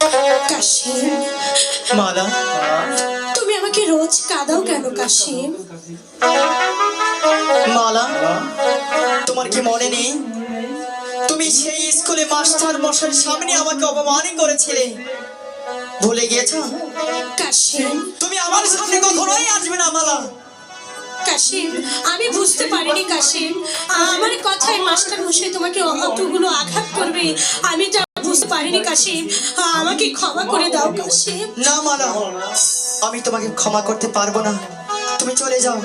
কাশিম, মালা, তুমি আমাকে রোজ কাঁদাও কেন কাশিম? মালা, তোমার কি মনে নেই তুমি সেই স্কুলে মাস্টার মশাইয়ের সামনে আমাকে অপমান করেছিলে? ভুলে গিয়েছো? কাশিম, তুমি আমার সামনে কখনোই আসবে না মালা। কাশিম, আমি বুঝতে পারিনি কাশিম, আমার কথায় মাস্টার মশাই তোমাকে অতগুলো আঘাত করবে আমি তা বুঝতে পারিনি কাশিম, আমাকে ক্ষমা করে দাও কাশিম। না মালা, আমি তোমাকে ক্ষমা করতে পারবো না। তুমি চলে যাও,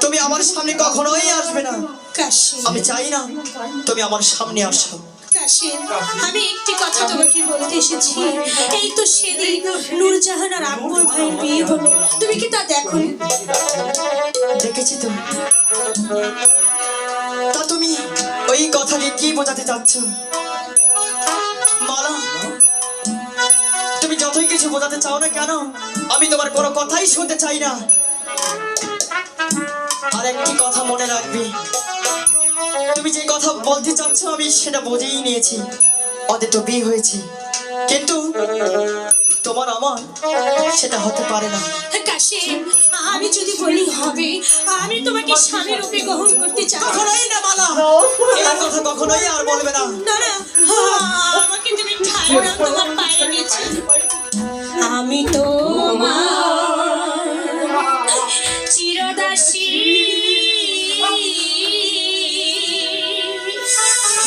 তুমি আমার সামনে কখনোই আসবে না। কাশিম, আমি চাই না তুমি আমার সামনে আসো। কাশিম, আমি একটি কথা তোমাকে বলতে এসেছি। এই তো সেদিন নূরজাহান আর আকবর ভাইয়ের বিয়ে হলো, তুমি কি তা দেখো? দেখেছি তো। তা তুমি ওই কথা দিয়ে কি বোঝাতে চাচ্ছ মালা? তুমি যতই কিছু বোঝাতে চাও না কেন, আমি তোমার কোনো কথাই শুনতে চাই না। আর একটি কথা মনে রাখবে, তুমি যে কথা বলতে চাচ্ছ আমি সেটা বুঝেই নিয়েছি। ওদের তো বিয়ে হয়েছে, কিন্তু তোমার আমার সেটা হতে পারে না। কাশিম, আমি যদি বলি হবে, আমি তোমাকে স্বামী রূপে গ্রহণ করতে চাই। কখনোই না মালা, এই কথা কখনোই আর বলবে না। না না, আমাকে তুমি ঠাই দাও তোমার পায়ের নিচে। আমি তোমার চিরদাসী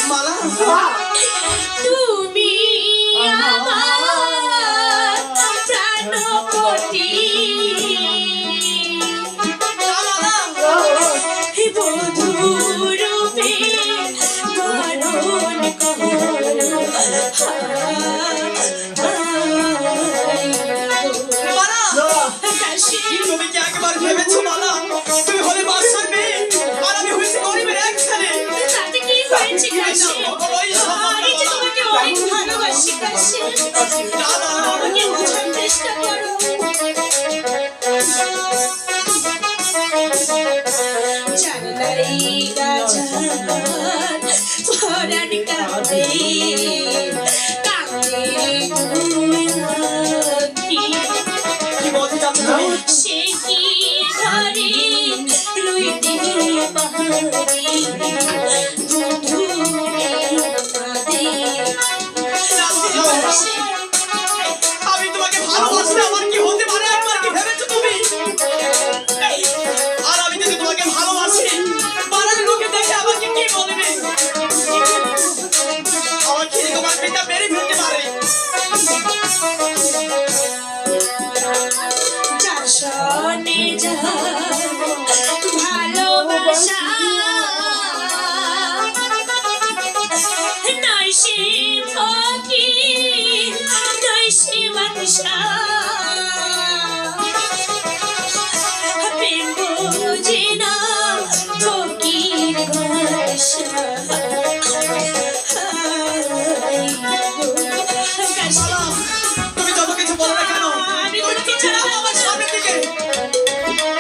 মালা, তুমি আমার প্রাণপতি বধূ রূপে বরণ করো। মালা, তুমি কি একবার ভেবেছো মালা, তুমি হলে বাদশার মেয়ে আর আমি হয়েছি গরিবের এক ছেলে? তাতে কি হয়েছে কাশিম? কখনোই সম্ভব আমি না যে মালা। তোমাকে অনেক ভালোবাসি কাশিম, না, না, আমাকে বোঝার চেষ্টা করো। জানলাই গাছার পরাণ কাঁদে, কাঁদে তুমি আঁখি। কি বলতে চাচ্ছ তুমি? সে কি ঘরে রইতে পাহাড়ি বন্ধুরে কাঁদে। আমি তোমাকে ভালোবাসি, আমার কি